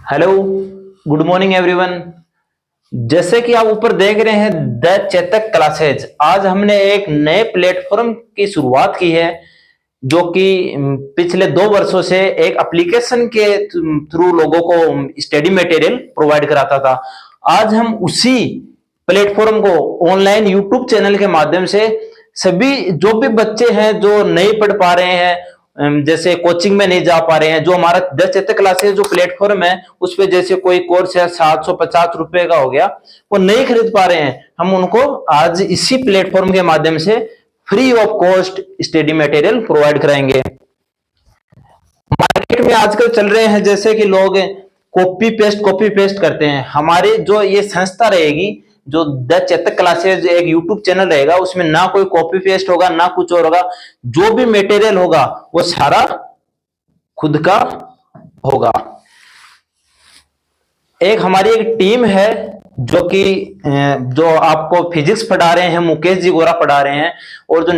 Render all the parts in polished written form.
Hello, good morning everyone. जैसे कि आप ऊपर देख रहे हैं द चेतक क्लासेज, आज हमने एक नए प्लेटफॉर्म की शुरुआत की है जो कि पिछले 2 वर्षों से एक एप्लीकेशन के थ्रू लोगों को स्टडी मटेरियल प्रोवाइड कराता था। आज हम उसी प्लेटफॉर्म को ऑनलाइन यूट्यूब चैनल के माध्यम से सभी जो भी बच्चे हैं जो नहीं पढ़ पा रहे हैं, जैसे कोचिंग में नहीं जा पा रहे हैं, जो हमारा 10 क्लासेस जो प्लेटफॉर्म है उस पे जैसे कोई कोर्स है 750 रुपए का हो गया, वो नहीं खरीद पा रहे हैं, हम उनको आज इसी प्लेटफॉर्म के माध्यम से free of cost study material provide कराएंगे। मार्केट में आजकल चल रहे हैं जैसे कि लोग कॉपी पेस्ट करते हैं। हमारी जो ये संस्था रहेगी, जो द चेतक क्लासेज एक यूट्यूब चैनल रहेगा, उसमें ना कोई कॉपी पेस्ट होगा ना कुछ और होगा। जो भी मटेरियल होगा वो सारा खुद का होगा। एक हमारी एक टीम है जो कि जो आपको फिजिक्स पढ़ा रहे हैं मुकेश जी गोरा पढ़ा रहे हैं, और जो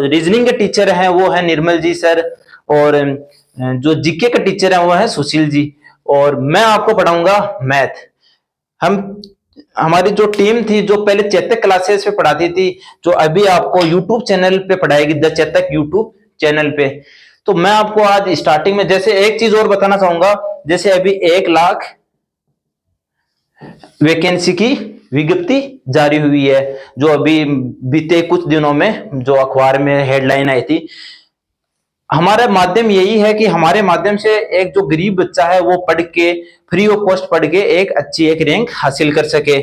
रीजनिंग के टीचर हैं वो है निर्मल जी सर, और जो जीके के टीचर हैं वो है सुशील जी, और मैं आपको पढ़ाऊंगा मैथ। हम हमारी जो टीम थी जो पहले चेतक क्लासेस पे पढ़ाती थी, जो अभी आपको यूट्यूब चैनल पे पढ़ाएगी द चेतक यूट्यूब चैनल पे। तो मैं आपको आज स्टार्टिंग में जैसे एक चीज और बताना चाहूंगा, जैसे अभी 1 लाख वैकेंसी की विज्ञप्ति जारी हुई है, जो अभी बीते कुछ दिनों में जो अखबार में हेडलाइन आई थी। हमारा माध्यम यही है कि हमारे माध्यम से एक जो गरीब बच्चा है वो पढ़ के फ्री ऑफ कॉस्ट पढ़ के एक अच्छी एक रैंक हासिल कर सके।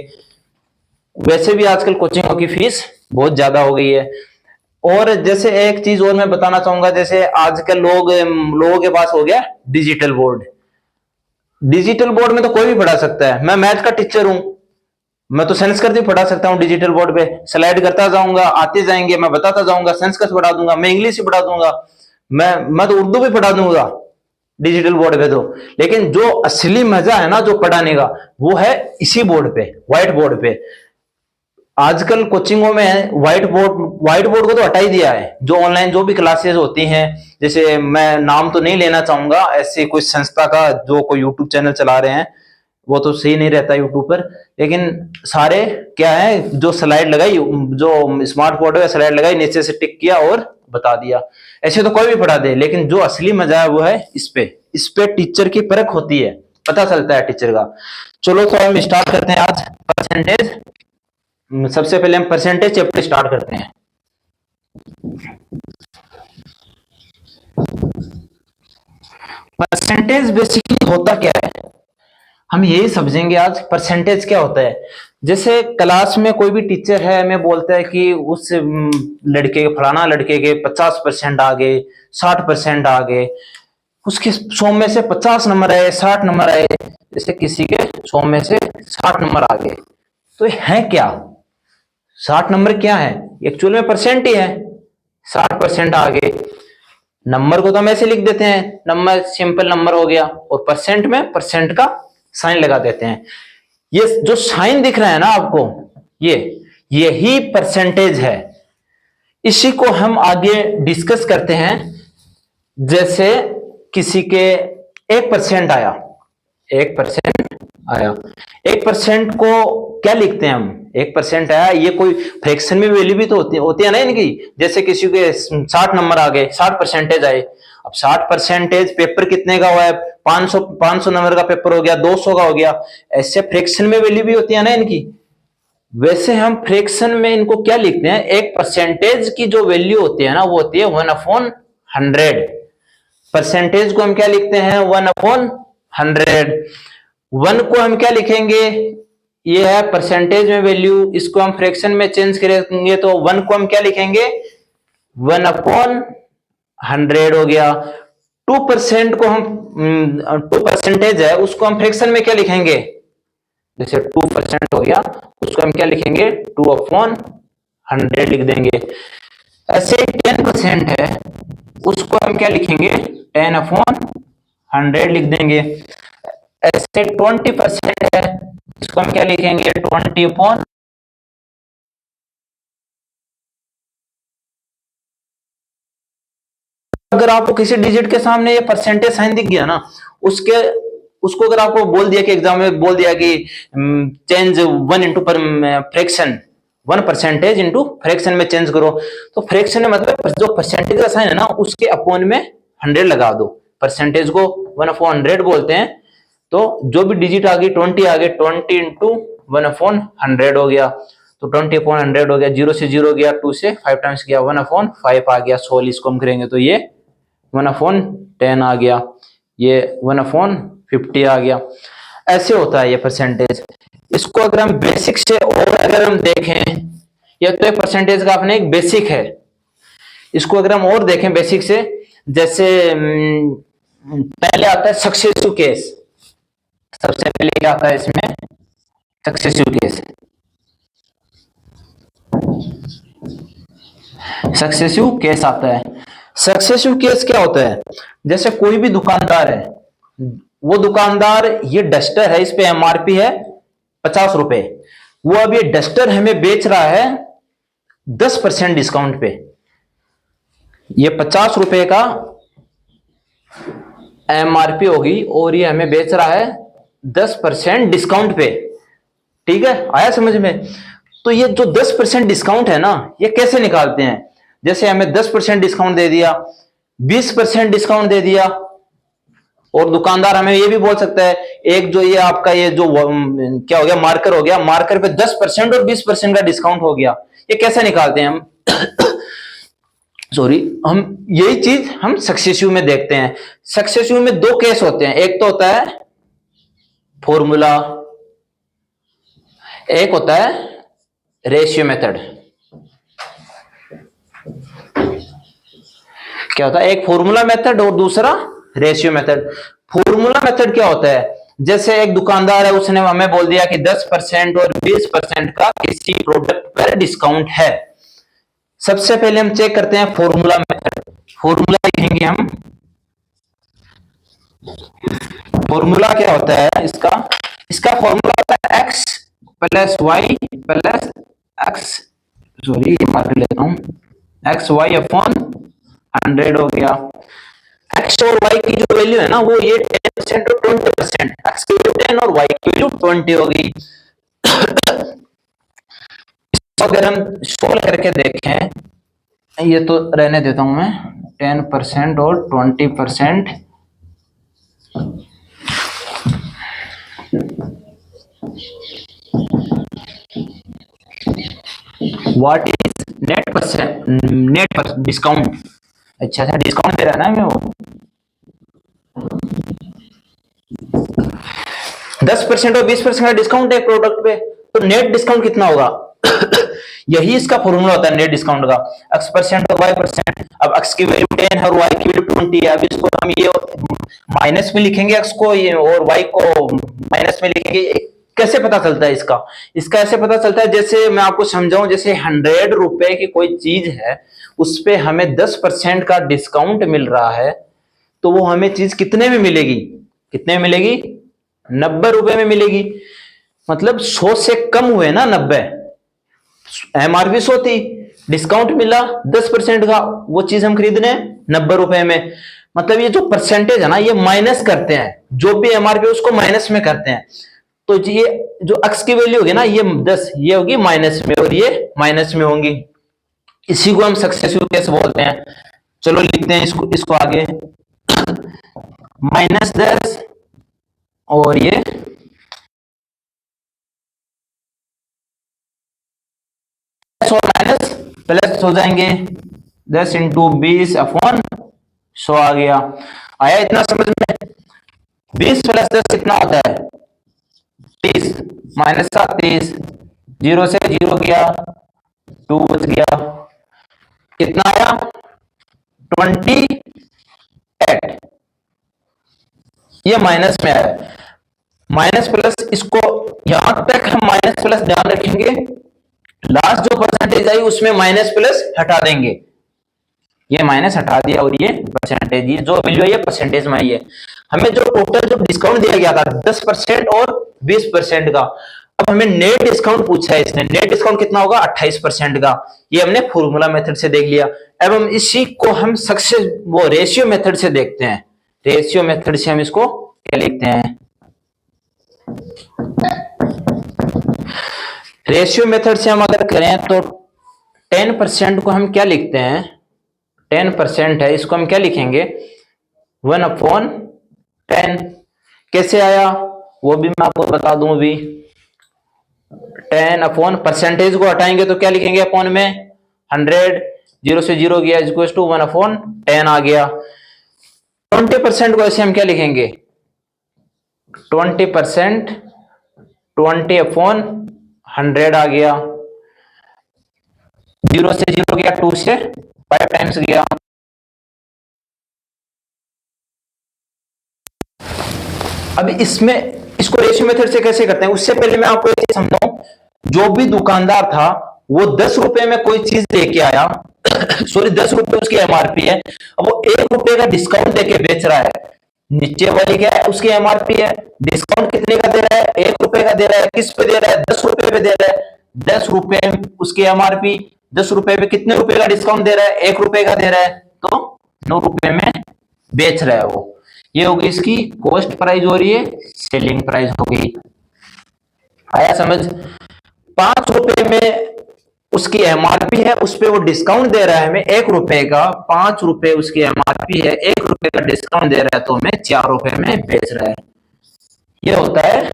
वैसे भी आजकल कोचिंगों की फीस बहुत ज्यादा हो गई है। और जैसे एक चीज और मैं बताना चाहूंगा, जैसे आजकल लोगों के पास हो गया डिजिटल बोर्ड। डिजिटल बोर्ड में तो कोई भी पढ़ा सकता है। मैं मैथ का टीचर हूं, मैं तो संस्कृत भी पढ़ा सकता हूँ डिजिटल बोर्ड पे, स्लाइड करता जाऊंगा, आते जाएंगे, मैं बताता जाऊंगा, संस्कृत पढ़ा दूंगा, मैं इंग्लिश भी पढ़ा दूंगा, मैं तो उर्दू भी पढ़ा दूंगा डिजिटल बोर्ड पे। तो लेकिन जो असली मजा है ना जो पढ़ाने का, वो है इसी बोर्ड पे, व्हाइट बोर्ड पे। आजकल कोचिंगों में व्हाइट बोर्ड को तो हटा ही दिया है। जो ऑनलाइन जो भी क्लासेस होती हैं, जैसे मैं नाम तो नहीं लेना चाहूंगा ऐसे कोई संस्था का जो कोई यूट्यूब चैनल चला रहे हैं, वो तो सही नहीं रहता यूट्यूब पर, लेकिन सारे क्या है, जो स्लाइड लगाई, जो स्मार्ट बोर्ड है स्लाइड लगाई, नीचे से टिक किया और बता दिया। ऐसे तो कोई भी पढ़ा दे, लेकिन जो असली मजा है वो है इस पे टीचर की परख होती है, पता चलता है टीचर का। चलो तो हम स्टार्ट करते हैं आज परसेंटेज। सबसे पहले हम परसेंटेज चैप्टर स्टार्ट करते हैं। परसेंटेज बेसिकली होता क्या है, हम यही समझेंगे आज परसेंटेज क्या होता है। जैसे क्लास में कोई भी टीचर है, हमें बोलता है कि उस लड़के फलाना लड़के के 50% आ गए, 60% आ गए, उसके 100 में से 50 नंबर आए, 60 नंबर आए, जैसे किसी के 100 में से 60 नंबर आ गए। तो ये है क्या, 60 नंबर क्या है, एक्चुअल में परसेंट ही है। 60% आ गए, नंबर को तो हम ऐसे लिख देते हैं, नंबर सिंपल नंबर हो गया, और परसेंट में परसेंट का साइन लगा देते हैं। ये जो साइन दिख रहा है ना आपको, ये यही परसेंटेज है। इसी को हम आगे डिस्कस करते हैं। जैसे किसी के 1% आया, 1% आया, 1% को क्या लिखते हैं हम, 1% आया, ये कोई फ्रैक्शन में वैल्यू भी तो होती है ना इनकी। जैसे किसी के 60 नंबर आ गए, 60% आए, अब 60% पेपर कितने का हुआ है, 500 नंबर का पेपर हो गया, 200 का हो गया, ऐसे फ्रैक्शन में वैल्यू भी होती है ना इनकी। वैसे हम फ्रैक्शन में इनको क्या लिखते हैं, एक परसेंटेज की जो वैल्यू होती है ना वो होती है 1/100। परसेंटेज को हम क्या लिखते हैं, 1/100। 1 को हम क्या लिखेंगे, ये है परसेंटेज में वैल्यू, इसको हम फ्रैक्शन में चेंज करेंगे तो 1 को हम क्या लिखेंगे, 1/100 हो गया। 2% को हम 2% है, उसको हम फ्रैक्शन में क्या लिखेंगे, जैसे 2% हो गया, उसको हम क्या लिखेंगे, 2/100 लिख देंगे। ऐसे 10% है, उसको हम क्या लिखेंगे, 10/100 लिख देंगे। ऐसे 20% है, इसको हम क्या लिखेंगे, 20/। अगर आपको किसी डिजिट के सामने ये परसेंटेज साइन दिख गया ना, उसके उसको अगर आपको बोल दिया कि एग्जाम में बोल दिया कि चेंज 1 इंटू पर फ्रैक्शन 1% इंटू फ्रैक्शन में चेंज करो, तो फ्रैक्शन में मतलब जो परसेंटेज का साइन है ना उसके अपॉन में 100 लगा दो, परसेंटेज को 1/100 बोलते हैं। तो जो भी डिजिट आ गई 20 आ गई, 20 इंटू 1/100 हो गया, तो 20/100 हो गया, 0 से 0 गया, 2 से 5 टाइम्स गया, 1/5 आ गया, 16 इसको हम करेंगे तो ये 1/10 आ गया, ये 1/50 आ गया। ऐसे होता है ये परसेंटेज। इसको अगर हम बेसिक से और अगर हम देखें, ये तो एक परसेंटेज का अपने एक बेसिक है, इसको अगर हम और देखें बेसिक से, जैसे पहले आता है सक्सेसिव केस, सबसे पहले क्या आता है इसमें, सक्सेसिव केस। सक्सेसिव केस आता है। सक्सेसिव केस क्या होता है, जैसे कोई भी दुकानदार है, वो दुकानदार ये डस्टर है, इस पे एमआरपी है 50 रुपए, वो अब ये डस्टर हमें बेच रहा है 10% डिस्काउंट पे। ये 50 रुपए का एमआरपी होगी और ये हमें बेच रहा है 10% डिस्काउंट पे, ठीक है, आया समझ में। तो ये जो 10% डिस्काउंट है ना, ये कैसे निकालते हैं, जैसे हमें 10% डिस्काउंट दे दिया, 20% डिस्काउंट दे दिया, और दुकानदार हमें ये भी बोल सकता है, एक जो ये आपका ये जो क्या हो गया, मार्कर हो गया, मार्कर पे 10% और 20% का डिस्काउंट हो गया, ये कैसे निकालते हैं हम सॉरी, हम यही चीज हम सक्सेसिव में देखते हैं। सक्सेसिव में दो केस होते हैं, एक तो होता है फॉर्मूला, एक होता है रेशियो मेथड। क्या होता है, एक फॉर्मूला मेथड और दूसरा रेशियो मेथड। फॉर्मूला मेथड क्या होता है, जैसे एक दुकानदार है, उसने हमें बोल दिया कि 10% और 20% का किसी प्रोडक्ट पर डिस्काउंट है। सबसे पहले हम चेक करते हैं फॉर्मूला मेथड। फॉर्मूला लिखेंगे हम, फॉर्मूला क्या होता है इसका, इसका फॉर्मूला होता है x plus Y plus X, sorry mark लेता हूं, एक्स वाई अपॉन 100 हो गया। x और y की जो वैल्यू है ना, वो ये 10% और 20%, x की वैल्यू 10 और y की वैल्यू 20 होगी। इसको अगर हम सोल्व करके देखें, ये तो रहने देता हूं मैं, 10% और 20%, what is net percent, net पर डिस्काउंट, अच्छा सा डिस्काउंट दे रहा है ना हमें वो, 10% और 20% का डिस्काउंट है प्रोडक्ट पे, तो नेट डिस्काउंट कितना होगा यही इसका फॉर्मूला होता है नेट डिस्काउंट का, x% और y%। अब x की वैल्यू 10 है और y की वैल्यू 20 है, अब इसको हम ये माइनस में लिखेंगे x को, ये और y को माइनस में लिखेंगे। कैसे पता चलता है इसका, इसका ऐसे पता चलता है, जैसे मैं आपको समझाऊं, जैसे 100 रुपए की कोई चीज है, उस पे हमें 10% का डिस्काउंट मिल रहा है, तो वो हमें चीज कितने में मिलेगी, कितने में मिलेगी, 90 रुपए में मिलेगी। मतलब 100 से कम हुए ना 90, एमआरपी 100 थी, डिस्काउंट मिला 10% का, वो चीज हम खरीद रहे हैं 90 रुपए में। मतलब ये जो परसेंटेज है ना, ये माइनस करते हैं, जो भी एमआरपी उसको माइनस में करते हैं। तो ये जो एक्स की वैल्यू होगी ना, ये 10, ये होगी माइनस में और ये माइनस में होंगी, इसी को हम सक्सेसिव केस बोलते हैं। चलो लिखते हैं इसको आगे, -10 और ये और माइनस प्लस हो जाएंगे, 10 इंटू 20 अपॉन 100 आ गया। आया इतना समझ में, 20 प्लस 10 कितना होता है 30, -7 30, 0 से 0 गया, 2 बच गया, कितना आया 28, ये माइनस में आया, माइनस प्लस, इसको यहां तक हम माइनस प्लस ध्यान रखेंगे, लास्ट जो परसेंटेज आई उसमें माइनस प्लस हटा देंगे, ये माइनस हटा दिया और ये परसेंटेज, ये जो वैल्यू है ये परसेंटेज में आई है। हमें जो टोटल जो डिस्काउंट दिया गया था 10% और 20% का, अब हमें नेट डिस्काउंट पूछा है इसने, नेट डिस्काउंट कितना होगा 28% का, ये हमने फॉर्मूला मेथड से देख लिया। अब हम इसी को हम सक्सेस वो रेशियो मेथड से देखते हैं, रेशियो मेथड से हम इसको क्या लिखते हैं, रेशियो मेथड से हम अगर करें तो 10% को हम क्या लिखते हैं, 10% है, इसको हम क्या लिखेंगे, 1/10। कैसे आया वो भी मैं आपको बता दूं अभी। 10 परसेंटेज को हटाएंगे तो क्या लिखेंगे अपॉन में, 100, 0 से 0 गया, इक्वल टू 1/10 आ गया। 20% को ऐसे हम क्या लिखेंगे, 20%, 20/100 आ गया, 0 से 0 गया, 2 से 5 टाइम्स गया। अब इसमें इसको रेशियो मेथड से कैसे करते हैं, उससे पहले मैं आपको एक चीज समझाऊं। जो भी दुकानदार था वो 10 रुपए में कोई चीज लेके आया सॉरी 10 रुपए उसकी एमआरपी है, अब वो 1 रुपए का डिस्काउंट देके बेच रहा है। नीचे वाली क्या है, उसकी एमआरपी है, डिस्काउंट कितने का दे रहा है, 1 रुपए का दे रहा है, किस पे दे रहा है, 10 रुपए पे दे रहा है। 10 रुपए उसकी एमआरपी, 10 रुपए पे कितने रुपए का डिस्काउंट दे रहा है, 1 रुपए का दे रहा है, तो 9 रुपए में बेच रहा है वो। ये होगी इसकी कॉस्ट प्राइस और ये सेलिंग प्राइस हो गई। आया समझ। 5 रुपए में उसकी एमआरपी है, उस पे वो डिस्काउंट दे रहा है हमें 1 रुपए का, 5 रुपए उसकी एमआरपी है, 1 रुपए का डिस्काउंट दे रहा है तो हमें 4 रुपए में बेच रहा है। ये होता है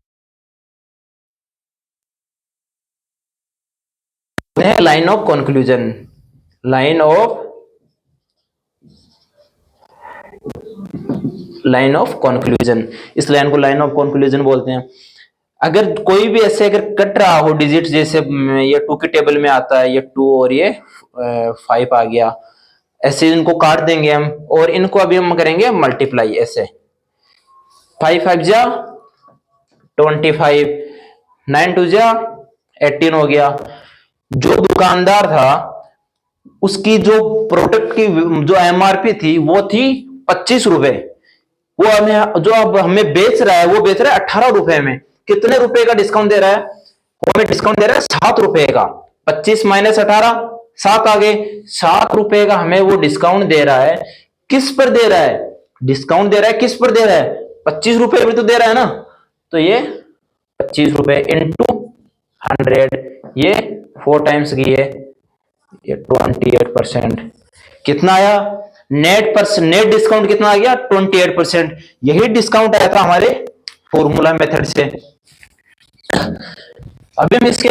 line of conclusion. Line of conclusion, इस लाइन को लाइन ऑफ कंक्लूजन बोलते हैं। अगर कोई भी ऐसे अगर कट रहा हो डिजिट, जैसे ये 2 के टेबल में आता है, ये 2 और ये 5 आ गया, ऐसे इनको काट देंगे हम और इनको अभी हम करेंगे मल्टीप्लाई। ऐसे 5 5 जा 25, 9 2 जा 18 हो गया। जो दुकानदार था उसकी जो प्रोडक्ट की जो एमआरपी थी वो थी 25 रुपए, वो हमें जो अब हमें बेच रहा है वो बेच रहा है 18 रुपए में। कितने रुपए का डिस्काउंट दे रहा है, वो हमें डिस्काउंट दे रहा है 7 रुपए का। 25 माइनस 18, 7 आ गए, 7 रुपए का हमें वो डिस्काउंट दे रहा है। किस पर दे रहा है, डिस्काउंट दे रहा है किस पर दे रहा है, 25 रुपए पर तो दे रहा है ना। तो ये 25 रुपए इंटू 100, ये 4 टाइम्स की है, ये 28%। कितना आया, नेट डिस्काउंट कितना आ गया, 28%। यही डिस्काउंट आया था हमारे फॉर्मूला मेथड से। अभी हम इसके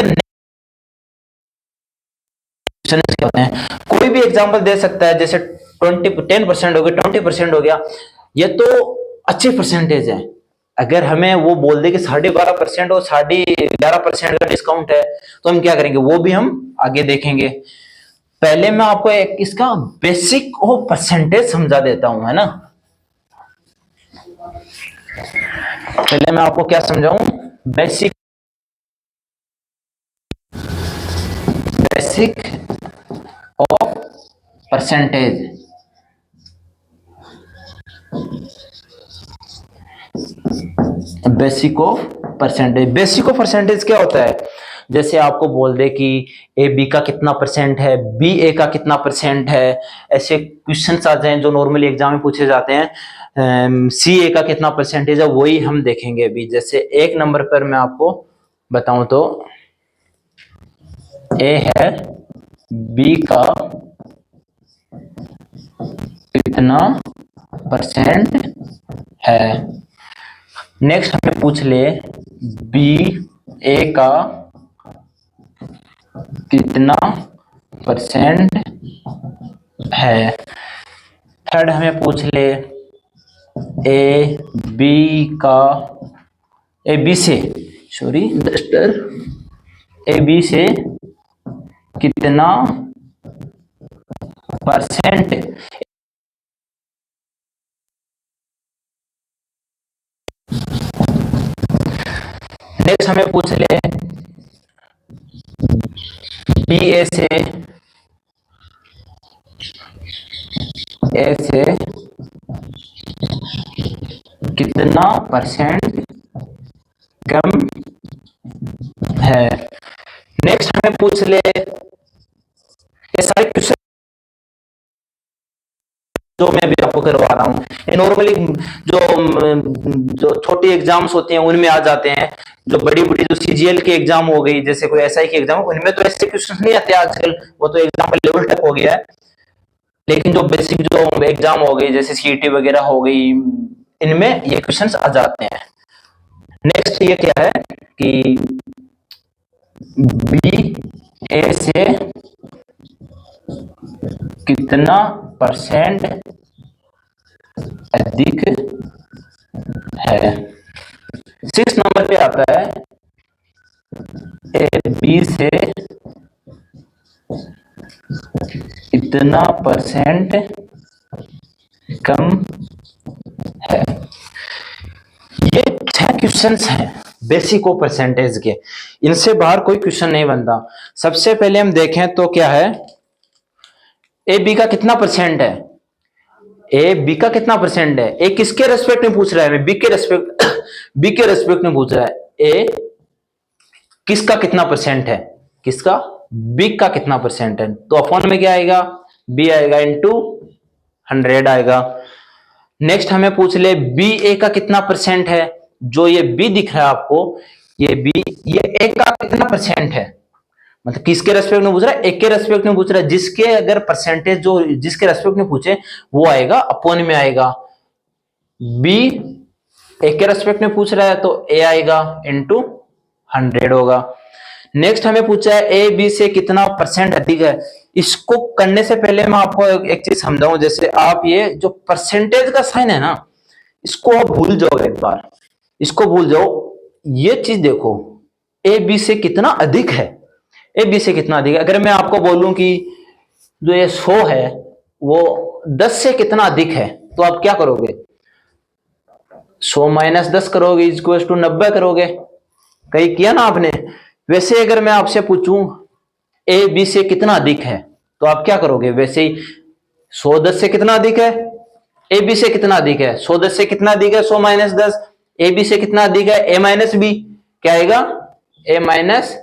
क्या होते हैं, कोई भी एग्जांपल दे सकता है, जैसे 10% हो गया, 20% हो गया, ये तो अच्छी परसेंटेज है। अगर हमें वो बोल दे कि 12.5% और 11.5% का डिस्काउंट है, तो हम क्या करेंगे वो भी हम आगे देखेंगे। पहले मैं आपको एक इसका बेसिक ऑफ परसेंटेज समझा देता हूं, है ना। पहले मैं आपको क्या समझाऊं, basic of percentage. Basic of percentage क्या होता है, जैसे आपको बोल दे कि ए बी का कितना परसेंट है, बी ए का कितना परसेंट है, ऐसे क्वेश्चंस आते हैं जो नॉर्मली एग्जाम में पूछे जाते हैं। सी ए का कितना परसेंटेज है, वही हम देखेंगे अभी। जैसे 1 नंबर पर मैं आपको बताऊं तो ए है, बी का कितना परसेंट है। नेक्स्ट हमें पूछ ले बी ए का कितना परसेंट है। थर्ड हमें पूछ ले ए बी से कितना परसेंट। नेक्स्ट हमें पूछ ले बी ए से कितना परसेंट कम है। नेक्स्ट हमें पूछ ले, ये सारे क्वेश्चन जो मैं भी आपको करवा रहा हूँ, ये नॉर्मली जो छोटी एग्जाम्स होते हैं उनमें आ जाते हैं। जो बड़ी बड़ी जो सीजीएल की एग्जाम हो गई, जैसे कोई एसआई की एग्जाम, उनमें तो ऐसे क्वेश्चन नहीं आते आजकल, वो तो एग्जाम का लेवल तक हो गया है। लेकिन जो बेसिक जो एग्जाम हो गई जैसे सीईटी वगैरह हो गई, इनमें ये क्वेश्चंस आ जाते हैं। नेक्स्ट ये क्या है कि बी ए से कितना परसेंट अधिक है। 6 नंबर पे आता है ए बी से इतना परसेंट कम है। ये 6 क्वेश्चंस हैं बेसिक और परसेंटेज के, इनसे बाहर कोई क्वेश्चन नहीं बनता। सबसे पहले हम देखें तो क्या है, ए बी का कितना परसेंट है, ए बी का कितना परसेंट है। ए किसके रेस्पेक्ट में पूछ रहा है, बी के रेस्पेक्ट बी के रेस्पेक्ट में पूछ रहा है। ए किसका कितना परसेंट है, किसका, बी का कितना परसेंट है, तो अपॉन में क्या आएगा, बी आएगा इंटू 100 आएगा। नेक्स्ट हमें पूछ ले बी ए का कितना परसेंट है, जो ये बी दिख रहा है आपको, ये बी, ये ए का कितना परसेंट है, मतलब किसके रेस्पेक्ट में पूछ रहा है, एक के रेस्पेक्ट में पूछ रहा है। जिसके अगर परसेंटेज जो जिसके रेस्पेक्ट में पूछे वो आएगा अपॉन में आएगा। बी एक के रेस्पेक्ट में पूछ रहा है तो ए आएगा इंटू 100 होगा। नेक्स्ट हमें पूछा है ए बी से कितना परसेंट अधिक है। इसको करने से पहले मैं आपको एक चीज समझाऊं, जैसे आप ये जो परसेंटेज का साइन है ना, इसको आप भूल जाओ, एक बार इसको भूल जाओ। ये चीज देखो, ए बी से कितना अधिक है, ए बी से कितना अधिक है। अगर मैं आपको बोलूं कि जो ये 100 है वो 10 से कितना अधिक है, तो आप क्या करोगे, 100 माइनस 10 करोगे, इक्वल टू 90 करोगे, कहीं किया ना आपने। वैसे अगर मैं आपसे पूछूं ए बी से कितना अधिक है, तो आप क्या करोगे, वैसे ही 100 10 से कितना अधिक है, ए बी से कितना अधिक है, 100 10 से कितना अधिक है, 100 माइनस 10, ए बी से कितना अधिक है, ए माइनस बी, क्या आएगा, ए माइनस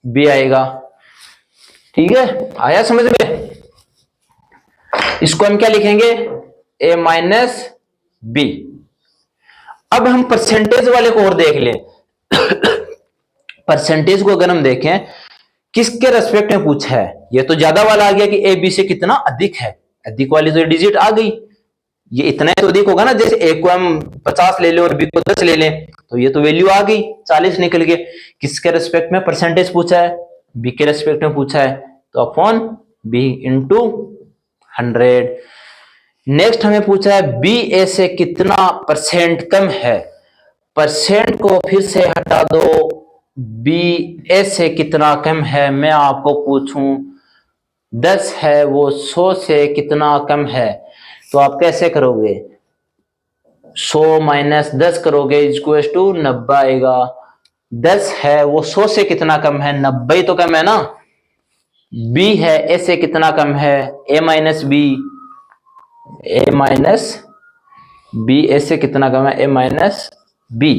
बी आएगा। ठीक है, आया समझ में। इसको हम क्या लिखेंगे, ए माइनस बी। अब हम परसेंटेज वाले को और देख लें। परसेंटेज को अगर हम देखें किसके रेस्पेक्ट में पूछा है, ये तो ज्यादा वाला आ गया कि ए बी से कितना अधिक है, अधिक वाली तो डिजिट आ गई, ये इतना तो अधिक होगा ना। जैसे ए को हम 50 ले लें और बी को 10 ले लें, तो ये तो वैल्यू आ गई 40 निकल के। किसके रेस्पेक्ट में परसेंटेज पूछा है, बी के रेस्पेक्ट में पूछा है, तो अपॉन बी इंटू 100। नेक्स्ट हमें पूछा है बी ए से कितना परसेंट कम है। परसेंट को फिर से हटा दो, बी ए से कितना कम है। मैं आपको पूछूं 10 है, वो 100 से कितना कम है, तो आप कैसे करोगे, 100 माइनस 10 करोगे, इक्वल टू 90 आएगा। 10 है वो 100 से कितना कम है, 90 तो कम है ना। बी है ए से कितना कम है, ए माइनस बी, ए माइनस बी, ए से कितना कम है, ए माइनस बी।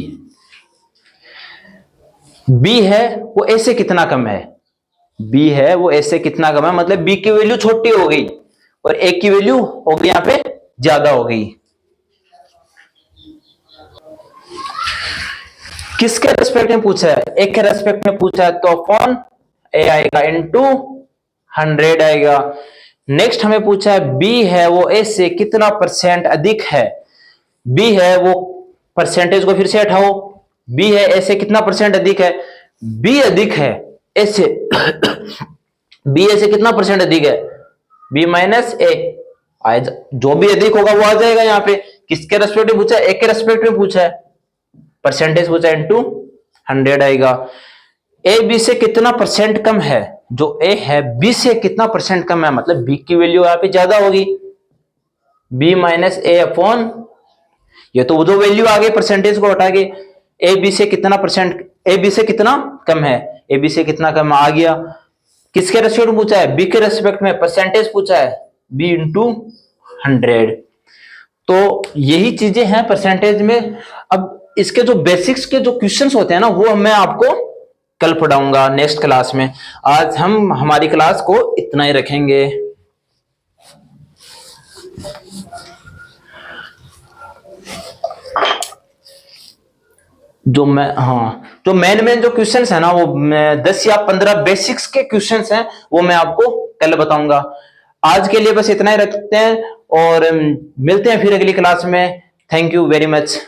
बी है वो ए से कितना कम है, बी है वो ए से कितना कम है, मतलब बी की वैल्यू छोटी हो गई और ए की वैल्यू हो गई यहां पे ज्यादा हो गई। किसके रेस्पेक्ट में पूछा है, ए के रेस्पेक्ट में पूछा है, तो अपॉन ए आएगा इंटू 100 आएगा। नेक्स्ट हमें पूछा है बी है वो ए से कितना परसेंट अधिक है। बी है वो, परसेंटेज को फिर से हटाओ, बी है ए से कितना परसेंट अधिक है, बी अधिक है ए से बी ए से कितना परसेंट अधिक है, बी माइनस ए, जो भी अधिक होगा वो आ जाएगा यहाँ पे। किसके रेस्पेक्ट में पूछा है, ए के रेस्पेक्ट में पूछा है, परसेंटेज पूछा है इंटू 100 आएगा। ए बी से कितना परसेंट कम है, जो ए है बी से कितना परसेंट कम है, मतलब बी की वैल्यू यहाँ पे ज्यादा होगी, बी माइनस ए अपॉन, ये तो जो वैल्यू आ गई परसेंटेज को हटा के, ए बी से कितना परसेंट, ए बी से कितना कम है, ए बी से कितना कम आ गया। किसके रेस्पेक्ट में पूछा है, बी के रेस्पेक्ट में, परसेंटेज पूछा है, बी इंटू 100। तो यही चीजें हैं परसेंटेज में। अब इसके जो बेसिक्स के जो क्वेश्चंस होते हैं ना, वो मैं आपको कल पढ़ाऊंगा नेक्स्ट क्लास में। आज हम हमारी क्लास को इतना ही रखेंगे। जो मेन मेन जो क्वेश्चंस है ना, वो 10 या 15 बेसिक्स के क्वेश्चंस हैं, वो मैं आपको कल बताऊंगा। आज के लिए बस इतना ही रखते हैं, और मिलते हैं फिर अगली क्लास में। Thank you very much.